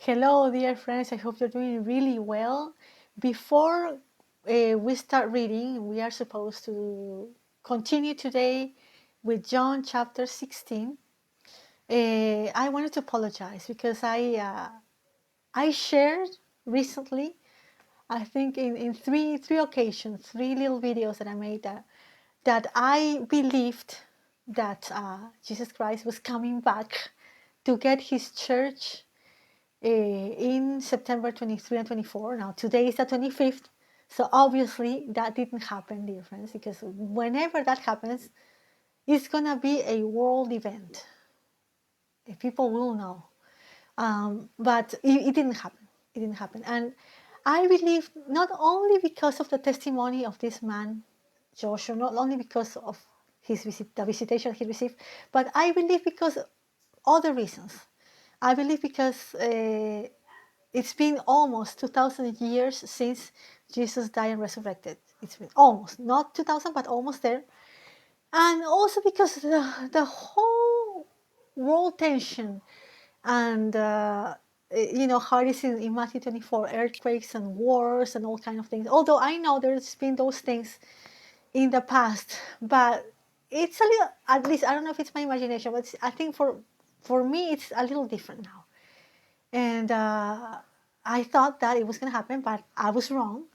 Hello, dear friends. I hope you're doing really well. Before we start reading, we are supposed to continue today with John chapter 16. I wanted to apologize because I shared recently, I think in three occasions, three little videos that I made that I believed that Jesus Christ was coming back to get his church in September 23 and 24. Now, today is the 25th, so obviously that didn't happen, dear friends, because whenever that happens, it's going to be a world event. People will know. But it didn't happen. It didn't happen. And I believe not only because of the testimony of this man, Joshua, not only because of the visitation he received, but I believe because other reasons. I believe because it's been almost 2,000 years since Jesus died and resurrected. It's been almost, not 2,000, but almost there. And also because the whole world tension and, how it is in Matthew 24, earthquakes and wars and all kind of things. Although I know there's been those things in the past, but it's a little, at least, I don't know if it's my imagination, but I think for me, it's a little different now. And I thought that it was going to happen, but I was wrong.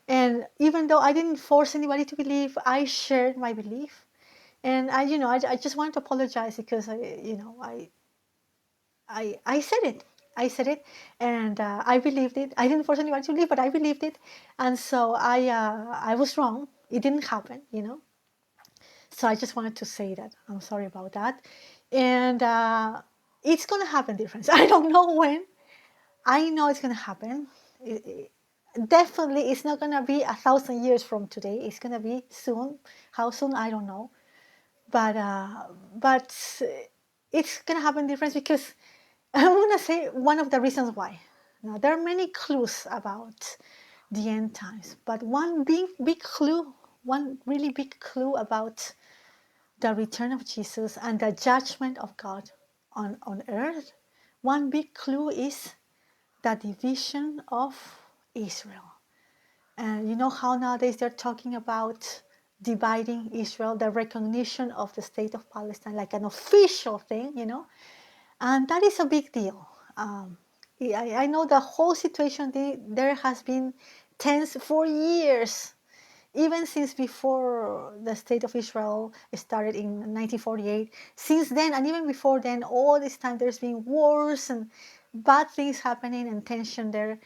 And even though I didn't force anybody to believe, I shared my belief. And I just wanted to apologize because I said it. I said it, and I believed it. I didn't force anybody to believe, but I believed it, and so I was wrong. It didn't happen. So I just wanted to say that I'm sorry about that, and it's gonna happen, dear friends. I don't know when. I know it's gonna happen. Definitely, it's not gonna be 1,000 years from today. It's gonna be soon. How soon? I don't know. But it's gonna happen, difference because I'm gonna say one of the reasons why. Now there are many clues about the end times, but one big clue, one really big clue about the return of Jesus and the judgment of God on earth. One big clue is the division of Israel. And you know how nowadays they're talking about dividing Israel, the recognition of the state of Palestine like an official thing. And that is a big deal. I know the whole situation there has been tense for years, even since before the state of Israel started in 1948. Since then, and even before then, all this time there's been wars and bad things happening and tension there.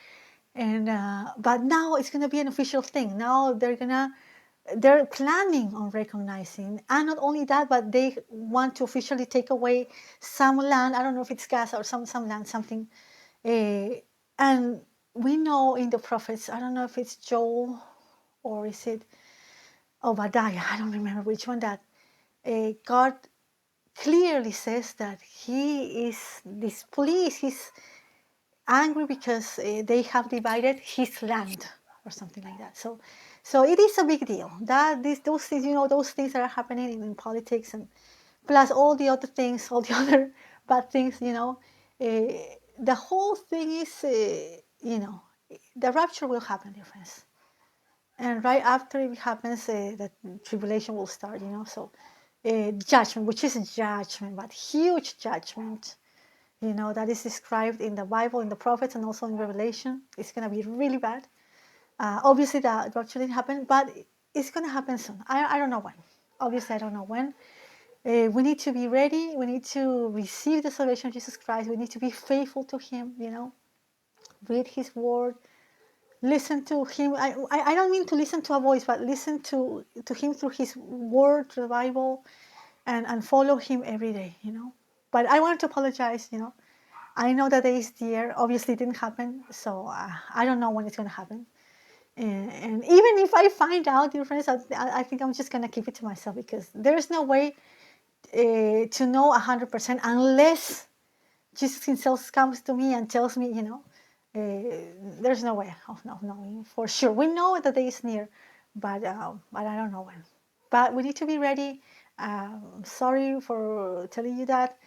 And but now it's going to be an official thing. Now they're planning on recognizing, and not only that, but they want to officially take away some land. I don't know if it's Gaza or some land, something. And we know in the prophets, I don't know if it's Joel or is it Obadiah, I don't remember which one, that God clearly says that he is displeased, he's angry because they have divided his land or something like that. So it is a big deal that those things, those things that are happening in politics, and plus all the other things, all the other bad things, the whole thing is, the rapture will happen, dear friends. And right after it happens, the tribulation will start, So judgment, which is judgment, but huge judgment, that is described in the Bible, in the prophets, and also in Revelation. It's going to be really bad. Obviously, the rapture didn't happen, but it's going to happen soon. I don't know when. Obviously, I don't know when. We need to be ready. We need to receive the salvation of Jesus Christ. We need to be faithful to Him, read His Word, listen to Him. I don't mean to listen to a voice, but listen to Him through His Word, through the Bible, and follow Him every day. But I want to apologize. I know that day is there. Obviously, it didn't happen, so I don't know when it's going to happen. And even if I find out, dear friends, I think I'm just going to keep it to myself because there's no way to know 100% unless Jesus Himself comes to me and tells me, there's no way of knowing for sure. We know that the day is near, but I don't know when. But we need to be ready. Sorry for telling you that.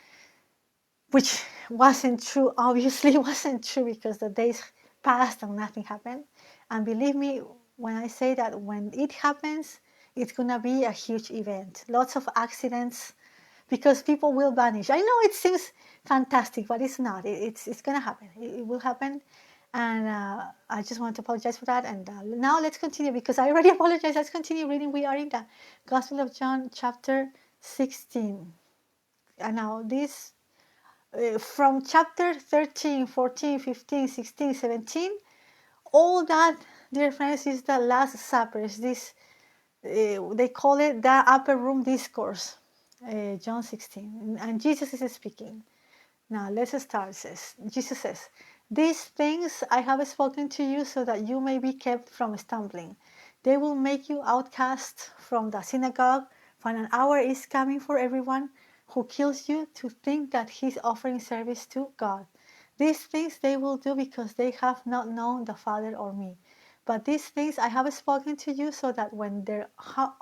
which wasn't true, obviously wasn't true, because the days passed and nothing happened. And believe me when I say that when it happens, it's gonna be a huge event. Lots of accidents, because people will vanish. I know it seems fantastic, but it's not. It's gonna happen. It will happen. And I just want to apologize for that. And now let's continue, because I already apologized. Let's continue reading. We are in the Gospel of John, chapter 16. And now this from chapter 13, 14, 15, 16, 17, all that, dear friends, is the Last Supper. Is this, they call it the upper room discourse, John 16. And Jesus is speaking. Now let's start. Jesus says, "These things I have spoken to you so that you may be kept from stumbling. They will make you outcast from the synagogue, for an hour is coming for everyone who kills you to think that he is offering service to God. These things they will do because they have not known the Father or me. But these things I have spoken to you so that when their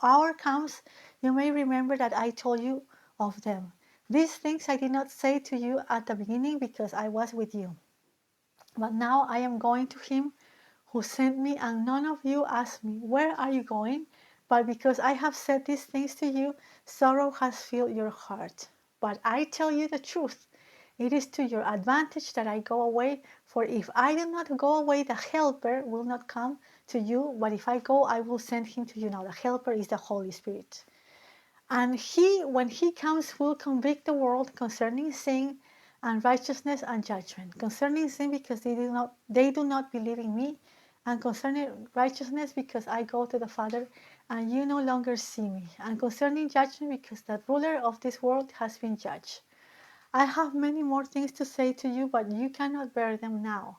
hour comes, you may remember that I told you of them. These things I did not say to you at the beginning because I was with you. But now I am going to him who sent me, and none of you asked me, 'Where are you going?' But because I have said these things to you, sorrow has filled your heart. But I tell you the truth. It is to your advantage that I go away, for if I do not go away, the Helper will not come to you, but if I go, I will send him to you." Now, the Helper is the Holy Spirit. "And he, when he comes, will convict the world concerning sin and righteousness and judgment. Concerning sin, because they do not believe in me, and concerning righteousness, because I go to the Father, and you no longer see me, and concerning judgment, because the ruler of this world has been judged. I have many more things to say to you, but you cannot bear them now.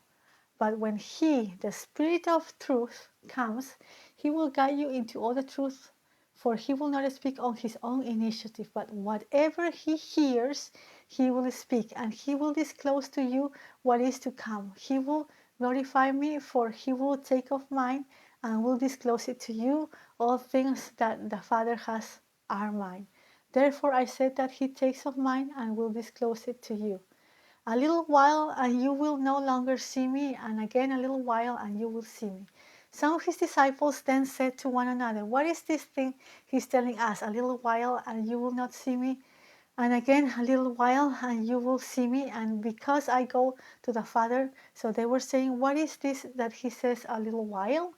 But when he, the Spirit of truth, comes, he will guide you into all the truth, for he will not speak on his own initiative, but whatever he hears, he will speak, and he will disclose to you what is to come. He will glorify me, for he will take of mine and will disclose it to you. All things that the Father has are mine. Therefore I said that he takes of mine and will disclose it to you. A little while and you will no longer see me, and again a little while and you will see me." Some of his disciples then said to one another, "What is this thing he's telling us? A little while and you will not see me, and again a little while and you will see me, and because I go to the Father." So they were saying, "What is this that he says, a little while?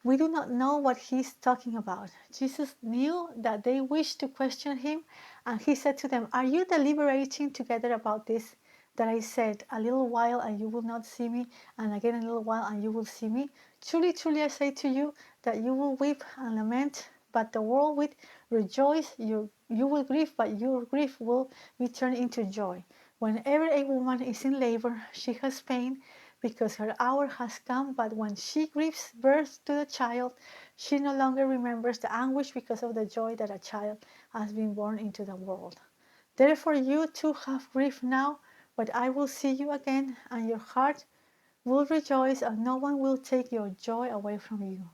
We do not know what he is talking about." Jesus knew that they wished to question him, and he said to them, "Are you deliberating together about this, that I said, 'A little while and you will not see me, and again a little while and you will see me'? Truly, truly, I say to you that you will weep and lament, but the world will rejoice. You will grieve, but your grief will be turned into joy. Whenever a woman is in labor, she has pain, because her hour has come, but when she gives birth to the child, she no longer remembers the anguish because of the joy that a child has been born into the world. Therefore you too have grief now, but I will see you again, and your heart will rejoice, and no one will take your joy away from you.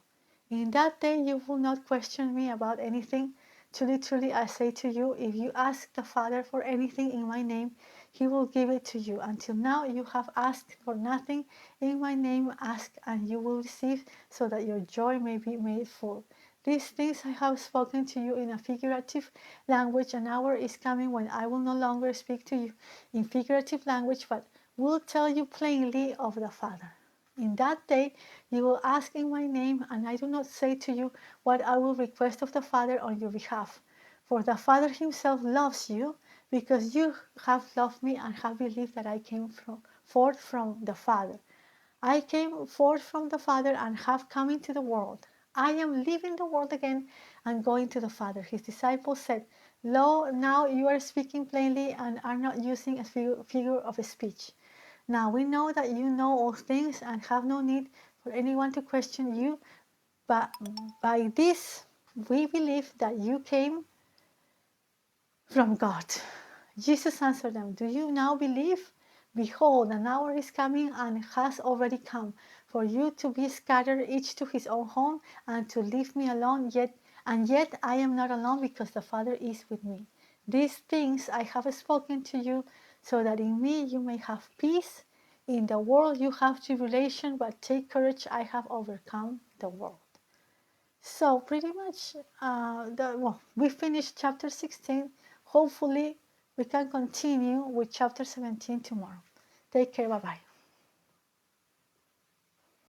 In that day you will not question me about anything. Truly, truly, I say to you, if you ask the Father for anything in my name, he will give it to you. Until now you have asked for nothing in my name. Ask and you will receive, so that your joy may be made full. These things I have spoken to you in a figurative language. An hour is coming when I will no longer speak to you in figurative language, but will tell you plainly of the Father. In that day you will ask in my name, and I do not say to you what I will request of the Father on your behalf. For the Father himself loves you, because you have loved me and have believed that I came forth from the Father. I came forth from the Father and have come into the world. I am leaving the world again and going to the Father." His disciples said, "Lo, now you are speaking plainly and are not using a figure of speech. Now we know that you know all things and have no need for anyone to question you, but by this we believe that you came from God." Jesus answered them, "Do you now believe? Behold, an hour is coming and has already come for you to be scattered, each to his own home, and to leave me alone. Yet I am not alone, because the Father is with me. These things I have spoken to you, so that in me you may have peace. In the world you have tribulation, but take courage, I have overcome the world. So pretty much, we finished chapter 16. Hopefully, we can continue with chapter 17 tomorrow. Take care. Bye bye.